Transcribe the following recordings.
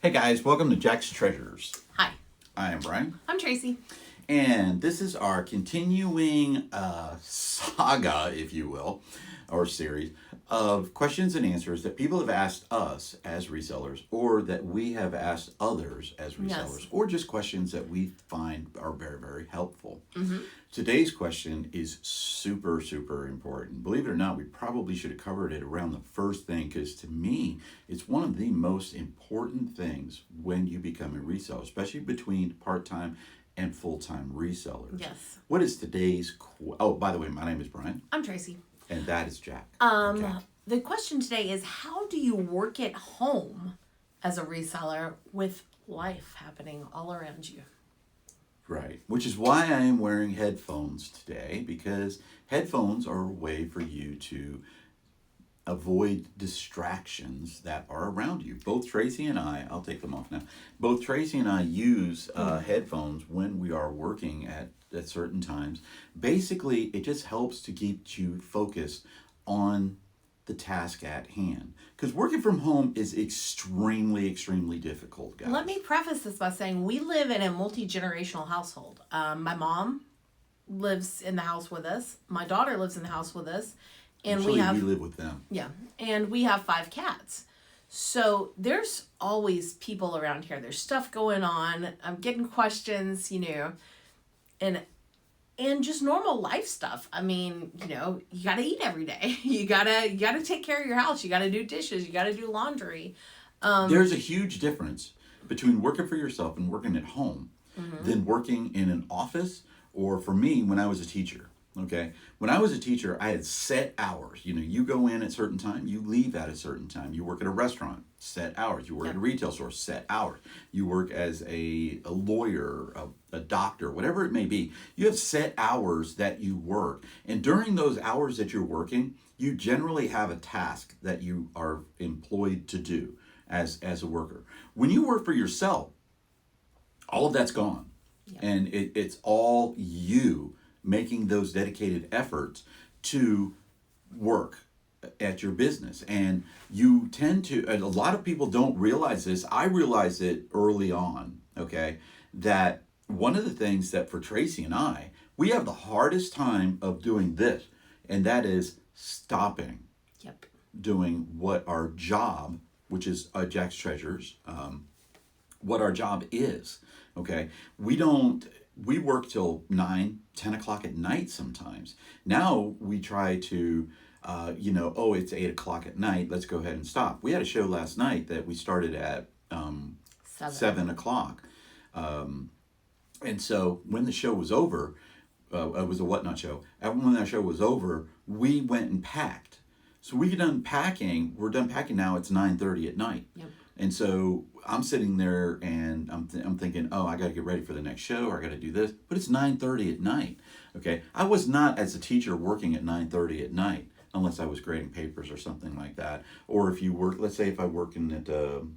Hey guys, welcome to Jack's Treasures. Hi. I am Brian. I'm Tracy. And this is our continuing saga, if you will, or series of questions and answers that people have asked us as resellers, or that we have asked others as resellers, Yes. or just questions that we find are very, very helpful. Mm-hmm. Today's question is super, super important. Believe it or not, we probably should have covered it around the first thing because to me, it's one of the most important things when you become a reseller, especially between part-time and full-time resellers. Yes. What is today's oh, by the way, my name is Brian. I'm Tracy. And that is Jack. Okay. The question today is, how do you work at home as a reseller with life happening all around you? Right. Which is why I am wearing headphones today, because headphones are a way for you to avoid distractions that are around you. Both Tracy and I'll take them off now. Both Tracy and I use headphones when we are working at certain times. Basically, it just helps to keep you focused on the task at hand. Because working from home is extremely, extremely difficult, guys. Let me preface this by saying we live in a multi-generational household. My mom lives in the house with us. My daughter lives in the house with us. And Actually, we have... we live with them. Yeah. And we have 5 cats. So there's always people around here. There's stuff going on. I'm getting questions, and just normal life stuff. I mean, you got to eat every day. You got to take care of your house. You got to do dishes. You got to do laundry. There's a huge difference between working for yourself and working at home than working in an office, or for me, when I was a teacher. Okay. When I was a teacher, I had set hours. You go in at a certain time, you leave at a certain time. You work at a restaurant, set hours. You work at a retail store, set hours. You work as a lawyer, a doctor, whatever it may be. You have set hours that you work. And during those hours that you're working, you generally have a task that you are employed to do as a worker. When you work for yourself, all of that's gone. Yeah. And it's all you making those dedicated efforts to work at your business. And you tend to, and a lot of people don't realize this. I realized it early on, okay, that one of the things that for Tracy and I, we have the hardest time of doing this, and that is stopping doing what our job, which is Jack's Treasures, what our job is, okay? We work till 9, 10 o'clock at night sometimes. Now we try to, it's 8 o'clock at night, let's go ahead and stop. We had a show last night that we started at 7 o'clock. And so when the show was over, it was a Whatnot show. And when that show was over, we went and packed. So we're done packing now, it's 9:30 at night. Yep. And so I'm sitting there and I'm thinking, oh, I got to get ready for the next show, or I got to do this. But it's 9:30 at night. Okay, I was not as a teacher working at 9:30 at night unless I was grading papers or something like that. Or if you work, let's say if I work when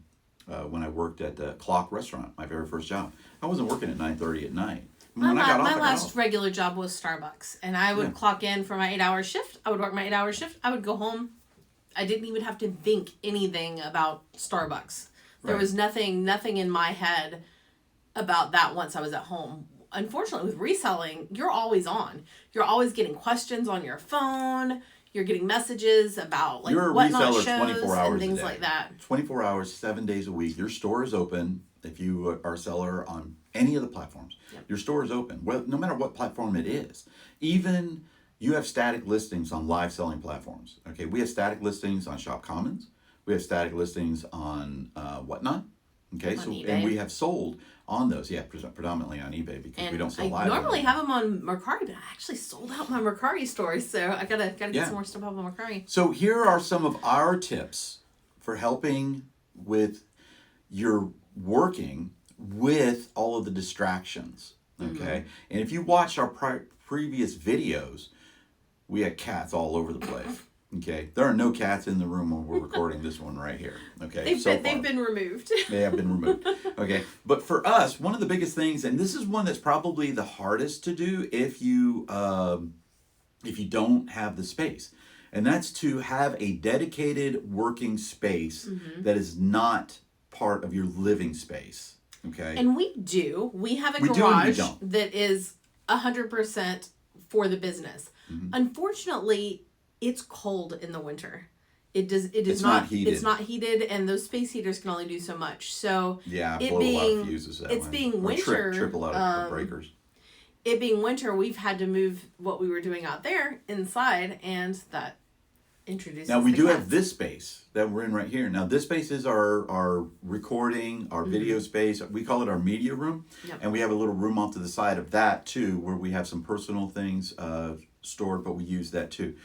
I worked at the Clock Restaurant, my very first job, I wasn't working at 9:30 at night. My last regular job was Starbucks, and I would clock in for my 8-hour shift. I would work my 8-hour shift. I would go home. I didn't even have to think anything about Starbucks. There was nothing in my head about that once I was at home. Unfortunately, with reselling, you're always on. You're always getting questions on your phone. You're getting messages about you're a Whatnot reseller shows 24 hours and things a day. like that. 24 hours, 7 days a week. Your store is open if you are a seller on any of the platforms. Yep. Your store is open, well, no matter what platform it is. Even you have static listings on live selling platforms. Okay, we have static listings on Shop Commons. We have static listings on Whatnot. Okay, on eBay. And we have sold on those. Yeah, predominantly on eBay because we don't sell live. I normally have them on Mercari, but I actually sold out my Mercari store, so I gotta get some more stuff up on Mercari. So here are some of our tips for helping with your working with all of the distractions. Okay, and if you watched our previous videos, we had cats all over the place. Okay, there are no cats in the room when we're recording this one right here. Okay, they've been removed. They have been removed. Okay, but for us, one of the biggest things, and this is one that's probably the hardest to do if you don't have the space, and that's to have a dedicated working space that is not part of your living space. Okay. And we do. We have a we garage that is 100% for the business. Mm-hmm. Unfortunately, it's cold in the winter. It's not heated. It's not heated, and those space heaters can only do so much. So yeah, it blow being, a lot of fuses that it's way. being or winter. Triple out of breakers. It being winter, we've had to move what we were doing out there inside, and that introduces. Now we the do cats. have this space that we're in right here. Now this space is our recording, our video space. We call it our media room, and we have a little room off to the side of that too, where we have some personal things stored, but we use that too.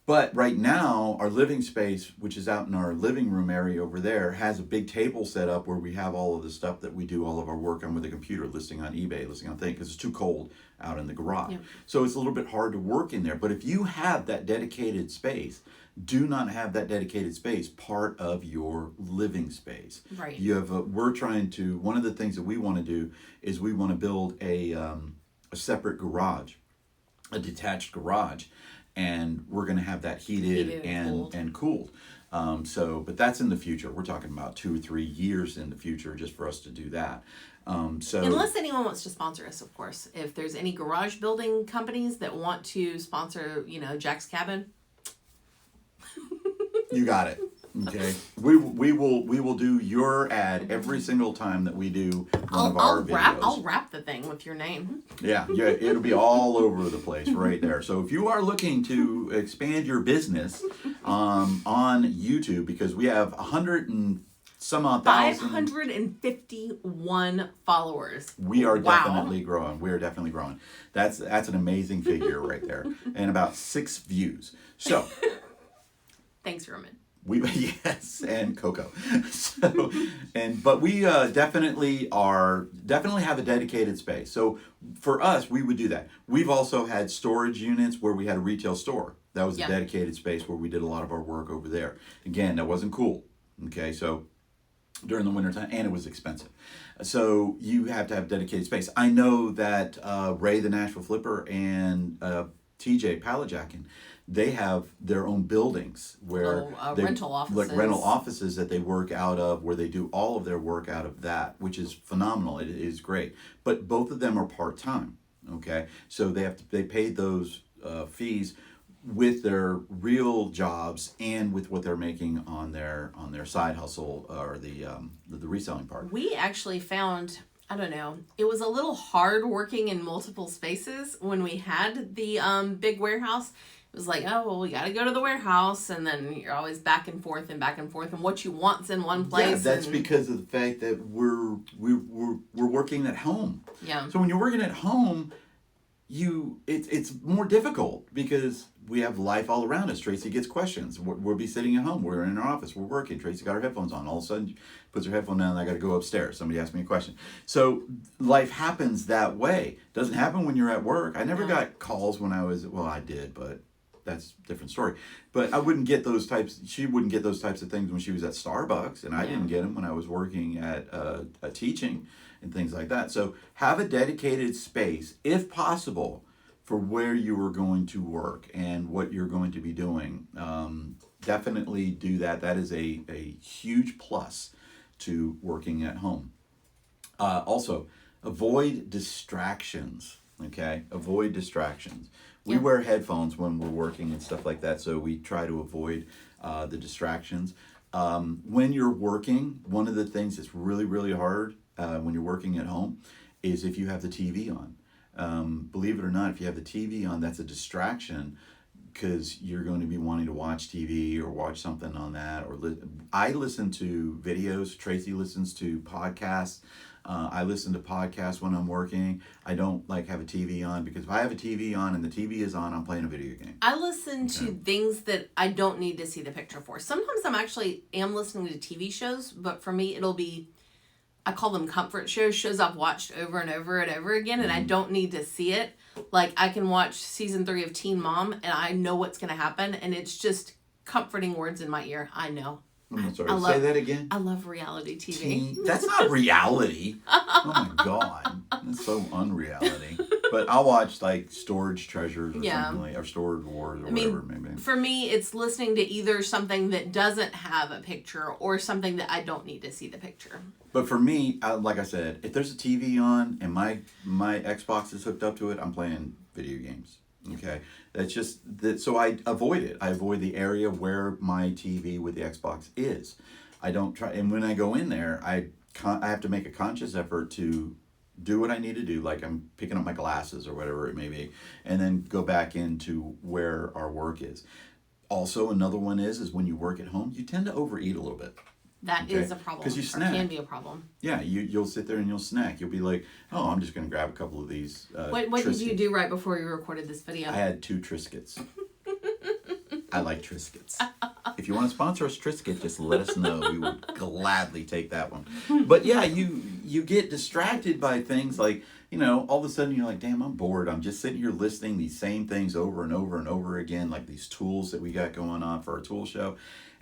But right now, our living space, which is out in our living room area over there, has a big table set up where we have all of the stuff that we do all of our work on with the computer, listing on eBay, listing on things, because it's too cold out in the garage. Yep. So it's a little bit hard to work in there. But if you have that dedicated space, do not have that dedicated space part of your living space. Right. You have. We're trying to. One of the things that we want to do is we want to build a separate garage, a detached garage. And we're going to have that heated and cooled. But that's in the future. We're talking about 2 or 3 years in the future just for us to do that. Unless anyone wants to sponsor us, of course. If there's any garage building companies that want to sponsor, Jack's Cabin. You got it. Okay. We will do your ad every single time that we do one of our videos. I'll wrap the thing with your name. Yeah, it'll be all over the place right there. So if you are looking to expand your business on YouTube, because we have 100 and some odd thousand. 551 followers. We are definitely growing. We are definitely growing. That's an amazing figure right there. And about 6 views. So thanks, Roman. Yes, and Coco. But we definitely have a dedicated space. So for us, we would do that. We've also had storage units where we had a retail store. That was a dedicated space where we did a lot of our work over there. Again, that wasn't cool. Okay, so during the wintertime, and it was expensive. So you have to have dedicated space. I know that Ray the Nashville Flipper and TJ Pallet Jacking, they have their own buildings where rental offices. Like rental offices that they work out of, where they do all of their work out of that, which is phenomenal. It is great. But both of them are part-time, okay? So they pay those fees with their real jobs and with what they're making on their side hustle or the reselling part. We actually found, I don't know, it was a little hard working in multiple spaces when we had the big warehouse. It was like, oh, well, we got to go to the warehouse, and then you're always back and forth, and what you want's in one place. Yeah, that's because of the fact that we're working at home. Yeah. So when you're working at home, it's more difficult because we have life all around us. Tracy gets questions. We'll be sitting at home. We're in our office. We're working. Tracy got her headphones on. All of a sudden, she puts her headphone down, and I got to go upstairs. Somebody asked me a question. So life happens that way. Doesn't happen when you're at work. I never got calls when I was, well, I did, but that's a different story. But I wouldn't get those types. She wouldn't get those types of things when she was at Starbucks, and I didn't get them when I was working at teaching and things like that. So have a dedicated space, if possible, for where you are going to work and what you're going to be doing. Definitely do that. That is a huge plus to working at home. Also, avoid distractions. Okay, avoid distractions. We wear headphones when we're working and stuff like that, so we try to avoid the distractions. When you're working, one of the things that's really, really hard when you're working at home is if you have the TV on. Believe it or not, if you have the TV on, that's a distraction because you're going to be wanting to watch TV or watch something on that. I listen to videos. Tracy listens to podcasts. I listen to podcasts when I'm working. I don't have a TV on because if I have a TV on and the TV is on, I'm playing a video game. I listen to things that I don't need to see the picture for. Sometimes am listening to TV shows, but for me it'll be, I call them comfort shows I've watched over and over and over again, and I don't need to see it. Like I can watch season 3 of Teen Mom and I know what's going to happen, and it's just comforting words in my ear. I know. I'm sorry. Say that again. I love reality TV. That's not reality. Oh my God. That's so unreality. But I'll watch like Storage Treasures or Yeah. something like, or Storage Wars or I mean, whatever maybe. for me, it's listening to either something that doesn't have a picture or something that I don't need to see the picture. But for me, like I said, if there's a TV on and my Xbox is hooked up to it, I'm playing video games. Okay, that's just that. So I avoid it. I avoid the area where my TV with the Xbox is. I don't try. And when I go in there, I have to make a conscious effort to do what I need to do, like I'm picking up my glasses or whatever it may be, and then go back into where our work is. Also, another one is when you work at home, you tend to overeat a little bit. That is a problem. Because you snack. Or can be a problem. Yeah, you'll sit there and you'll snack. You'll be like, oh, I'm just going to grab a couple of these What did you do right before you recorded this video? I had 2 Triscuits. I like Triscuits. If you want to sponsor us Triscuit, just let us know. We would gladly take that one. But yeah, you get distracted by things like, all of a sudden you're like, damn, I'm bored. I'm just sitting here listing these same things over and over and over again, like these tools that we got going on for our tool show.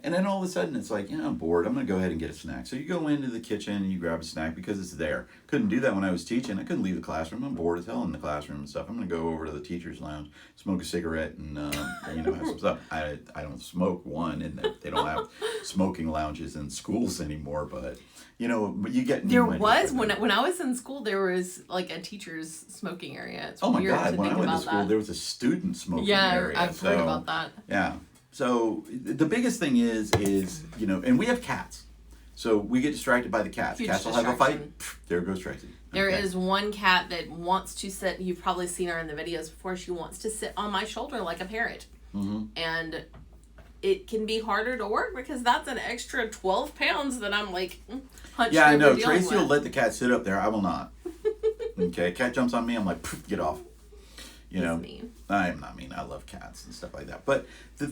And then all of a sudden it's like, I'm bored. I'm going to go ahead and get a snack. So you go into the kitchen and you grab a snack because it's there. Couldn't do that when I was teaching. I couldn't leave the classroom. I'm bored as hell in the classroom and stuff. I'm going to go over to the teacher's lounge, smoke a cigarette, and have some stuff. I don't smoke one, and they don't have smoking lounges in schools anymore. But you get. There was when I was in school. There was like a teacher's smoking area. It's oh my weird God! to when think I went to about school, that. there was a student smoking Yeah, area. I've heard about that. Yeah. So the biggest thing is and we have cats, so we get distracted by the cats. Huge Cats will have a fight. distraction. There goes Tracy. There is one cat that wants to sit. You've probably seen her in the videos before. She wants to sit on my shoulder like a parrot, and it can be harder to work because that's an extra 12 pounds that I'm like hunched Yeah, I know. over dealing Tracy will with. let the cat sit up there. I will not. Okay, cat jumps on me. I'm like, get off. Mean. I'm not mean. I love cats and stuff like that. But the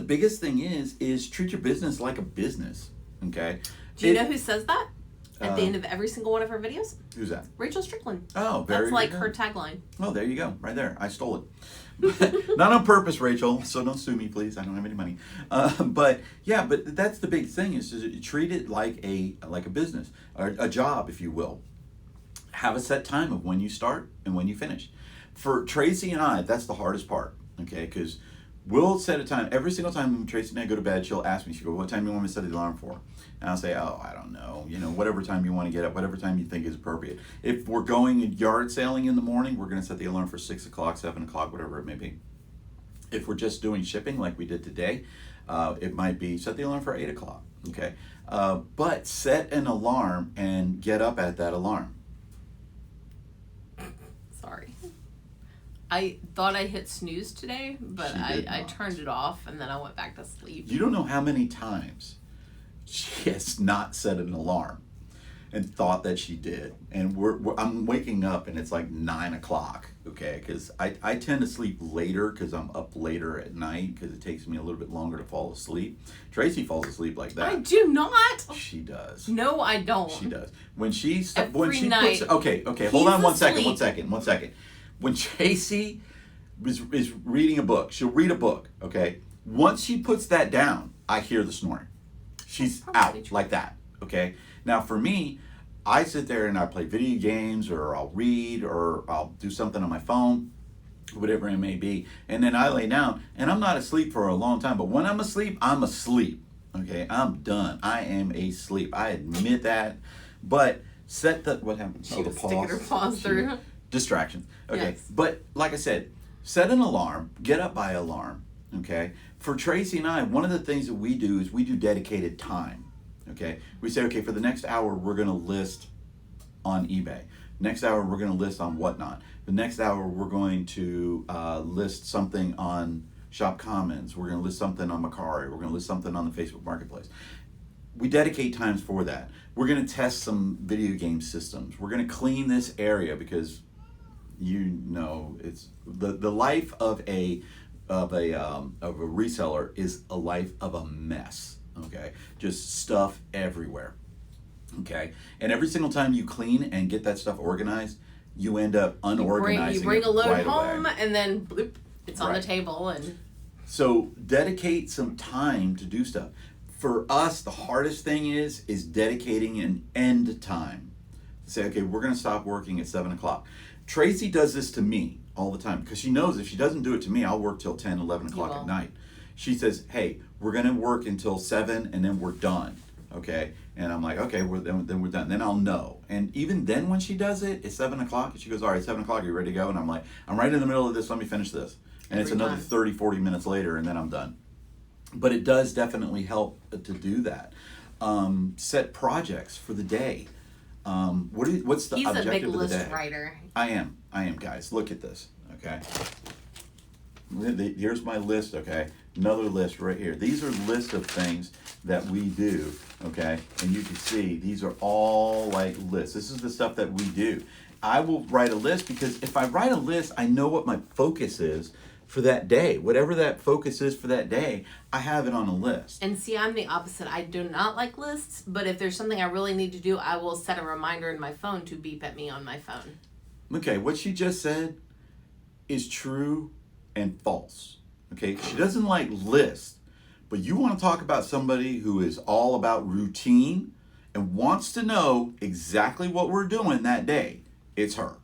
biggest thing is treat your business like a business. Okay. Do you know who says that at the end of every single one of her videos? Who's that? Rachel Strickland. Oh, very That's like good. her tagline. Oh, there you go. Right there. I stole it. Not on purpose, Rachel. So don't sue me, please. I don't have any money. But that's the big thing is to treat it like a business or a job, if you will. Have a set time of when you start and when you finish. For Tracy and I, that's the hardest part. Okay, because we'll set a time every single time when Tracy and I go to bed. She'll ask me, she'll go, "What time do you want me to set the alarm for?" And I'll say, "Oh, I don't know. Whatever time you want to get up, whatever time you think is appropriate. If we're going yard sailing in the morning, we're going to set the alarm for 6 o'clock, 7 o'clock, whatever it may be. If we're just doing shipping like we did today, it might be set the alarm for 8 o'clock. Okay, but set an alarm and get up at that alarm. Sorry. I thought I hit snooze today, but I turned it off and then I went back to sleep. You don't know how many times she has not set an alarm and thought that she did. And I'm waking up and it's like 9 o'clock, okay? Because I tend to sleep later because I'm up later at night because it takes me a little bit longer to fall asleep. Tracy falls asleep like that. I do not. She does. No, I don't. She does. When she night. puts okay, hold on one second. When Tracy is reading a book, she'll read a book, okay? Once she puts that down, I hear the snoring. She's out like that, okay? Now for me, I sit there and I play video games or I'll read or I'll do something on my phone, whatever it may be, and then I lay down and I'm not asleep for a long time, but when I'm asleep, okay? I'm done. I am asleep. I admit that, but what happened? She was sticking her paws through. Distractions. Okay. Yes. But like I said, set an alarm, get up by alarm. Okay. For Tracy and I, one of the things that we do is we do dedicated time. Okay. We say, okay, for the next hour, we're going to list on eBay. Next hour, we're going to list on Whatnot. The next hour, we're going to list something on Shop Commons. We're going to list something on Macari. We're going to list something on the Facebook Marketplace. We dedicate times for that. We're going to test some video game systems. We're going to clean this area because it's the life of a reseller is a life of a mess. Okay, just stuff everywhere. Okay, and every single time you clean and get that stuff organized, you end up unorganizing. You bring a load right home away. and then bloop, it's on Right. the table and. So dedicate some time to do stuff. For us, the hardest thing is dedicating an end time. Say, okay, we're going to stop working at 7 o'clock. Tracy does this to me all the time because she knows if she doesn't do it to me, I'll work till 10, 11 o'clock at night. She says, hey, we're going to work until 7 and then we're done. Okay. And I'm like, okay, then we're done. Then I'll know. And even then when she does it, it's 7 o'clock. And she goes, all right, 7 o'clock, are you ready to go? And I'm like, I'm right in the middle of this. Let me finish this. And it's another 30, 40 minutes later and then I'm done. But it does definitely help to do that. Set projects for the day. What's the objective of the day? He's a big list writer. I am, guys. Look at this, okay? Here's my list, okay? Another list right here. These are lists of things that we do, okay? And you can see these are all like lists. This is the stuff that we do. I will write a list because if I write a list, I know what my focus is for that day. Whatever that focus is for that day, I have it on a list. And see, I'm the opposite. I do not like lists, but if there's something I really need to do, I will set a reminder in my phone to beep at me on my phone. Okay, what she just said is true and false. Okay, she doesn't like lists, but you want to talk about somebody who is all about routine and wants to know exactly what we're doing that day. It's her.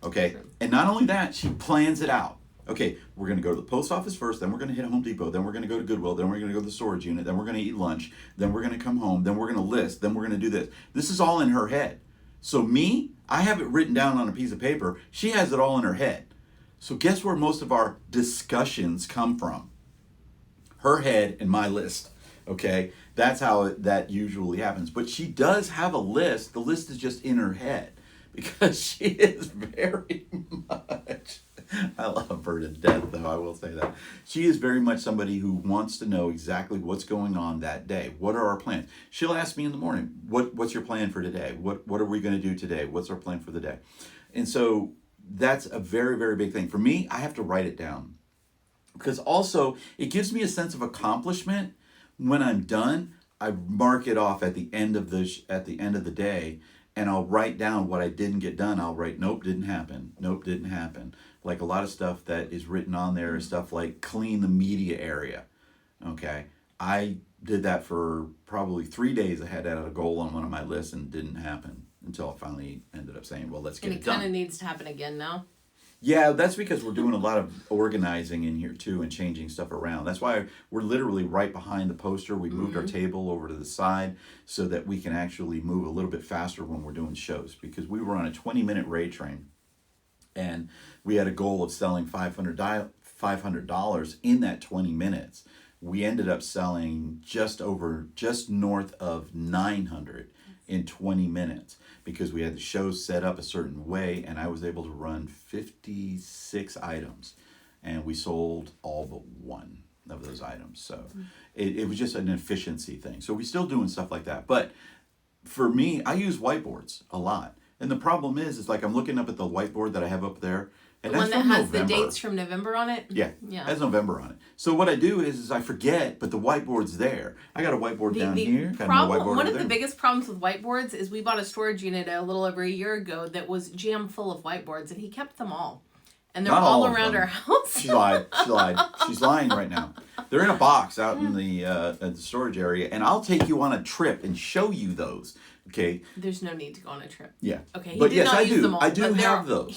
Okay, and not only that, she plans it out. Okay, we're going to go to the post office first, then we're going to hit Home Depot, then we're going to go to Goodwill, then we're going to go to the storage unit, then we're going to eat lunch, then we're going to come home, then we're going to list, then we're going to do this. This is all in her head. So me, I have it written down on a piece of paper. She has it all in her head. So guess where most of our discussions come from? Her head and my list. Okay, that's how that usually happens. But she does have a list. The list is just in her head because she is very much... I love her to death, though, I will say that. She is very much somebody who wants to know exactly what's going on that day. What are our plans? She'll ask me in the morning, what's your plan for today? What are we going to do today? What's our plan for the day? And so that's a very, very big thing. For me, I have to write it down. Because also, it gives me a sense of accomplishment. When I'm done, I mark it off at the end of the day, and I'll write down what I didn't get done. I'll write, nope, didn't happen. Nope, didn't happen. Like a lot of stuff that is written on there is stuff like clean the media area. Okay. I did that for probably 3 days. I had that as a goal on one of my lists and it didn't happen until I finally ended up saying, well, let's get it done. And it kind of needs to happen again now. Yeah, that's because we're doing a lot of organizing in here too and changing stuff around. That's why we're literally right behind the poster. We moved our table over to the side so that we can actually move a little bit faster when we're doing shows, because we were on a 20-minute raid train and we had a goal of selling $500 in that 20 minutes. We ended up selling just north of 900 in 20 minutes because we had the show set up a certain way, and I was able to run 56 items, and we sold all but one of those items. So it was just an efficiency thing. So we're still doing stuff like that. But for me, I use whiteboards a lot. And the problem is like I'm looking up at the whiteboard that I have up there. And the that's one that from has November. the dates from November on it? Yeah, has November on it. So what I do is I forget, but the whiteboard's there. I got a whiteboard down here. One of the biggest problems with whiteboards is we bought a storage unit a little over a year ago that was jam full of whiteboards, and he kept them all. And they're all around our house. She lied. She's lying right now. They're in a box out in the storage area, and I'll take you on a trip and show you those. Okay. There's no need to go on a trip. Yeah. Okay. But yes, I do. I do have those.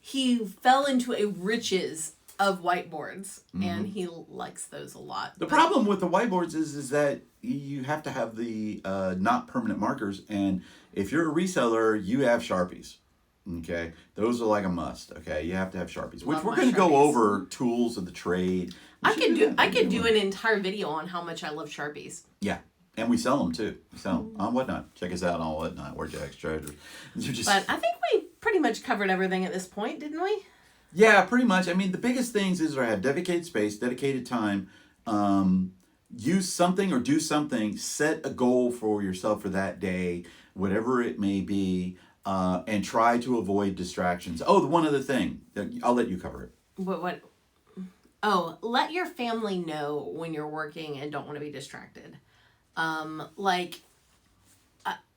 He fell into a riches of whiteboards, and he likes those a lot. The problem with the whiteboards is that you have to have the not permanent markers, and if you're a reseller, you have Sharpies. Okay, those are like a must. Okay, you have to have Sharpies. Which we're going to go over tools of the trade. I could do an entire video on how much I love Sharpies. Yeah. And we sell them too. We sell them on Whatnot. Check us out on Whatnot. We're Jack's Treasures. But I think we pretty much covered everything at this point, didn't we? Yeah, pretty much. I mean, the biggest things is I have dedicated space, dedicated time. Use something or do something. Set a goal for yourself for that day, whatever it may be, and try to avoid distractions. Oh, the one other thing. I'll let you cover it. What? Oh, let your family know when you're working and don't want to be distracted.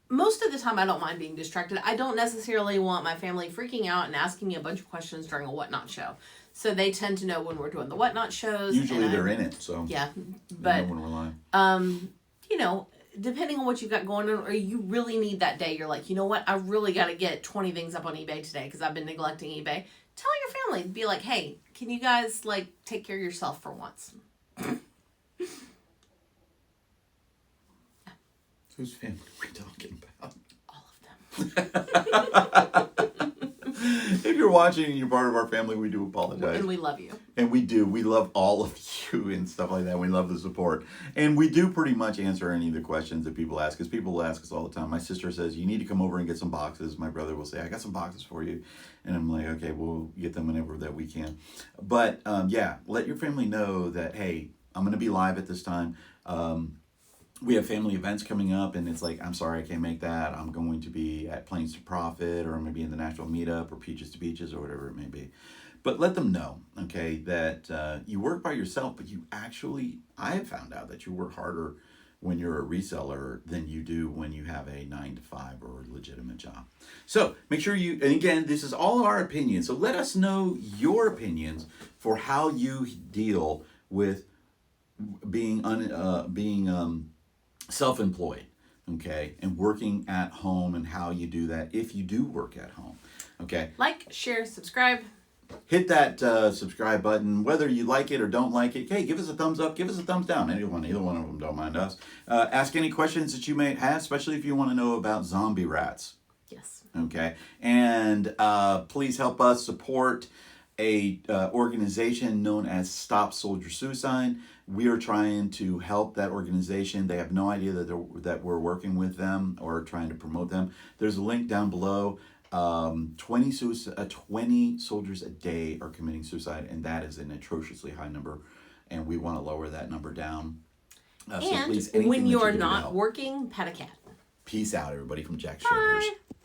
Most of the time I don't mind being distracted. I don't necessarily want my family freaking out and asking me a bunch of questions during a Whatnot show. So they tend to know when we're doing the Whatnot shows. Usually they're in it, so. Yeah. But, when we're live. depending on what you've got going on, or you really need that day, you're like, you know what, I really got to get 20 things up on eBay today because I've been neglecting eBay. Tell your family, be like, hey, can you guys like take care of yourself for once? Whose family are we talking about? All of them. If you're watching and you're part of our family, we do apologize. And we love you. And we do. We love all of you and stuff like that. We love the support. And we do pretty much answer any of the questions that people ask, because people will ask us all the time. My sister says, you need to come over and get some boxes. My brother will say, I got some boxes for you. And I'm like, okay, we'll get them whenever that we can. But yeah, let your family know that, hey, I'm going to be live at this time. We have family events coming up, and it's like, I'm sorry, I can't make that. I'm going to be at Plains to Profit, or I'm going to be in the Nashville Meetup, or Peaches to Beaches, or whatever it may be. But let them know, okay, that you work by yourself, but you actually, I have found out that you work harder when you're a reseller than you do when you have a 9-to-5 or a legitimate job. So make sure you, and again, this is all our opinions. So let us know your opinions for how you deal with being self-employed, okay, and working at home, and how you do that if you do work at home, okay. Like, share, subscribe. Hit that subscribe button, whether you like it or don't like it. Hey, give us a thumbs up, give us a thumbs down. Either one of them, don't mind us. Ask any questions that you may have, especially if you want to know about zombie rats. Yes. Okay, and please help us support a organization known as Stop Soldier Suicide. We are trying to help that organization. They have no idea that we're working with them or trying to promote them. There's a link down below. 20 soldiers a day are committing suicide, and that is an atrociously high number, and we want to lower that number down. And so please, when you're not working, pet a cat. Peace out, everybody, from Jack Bye. Sugars.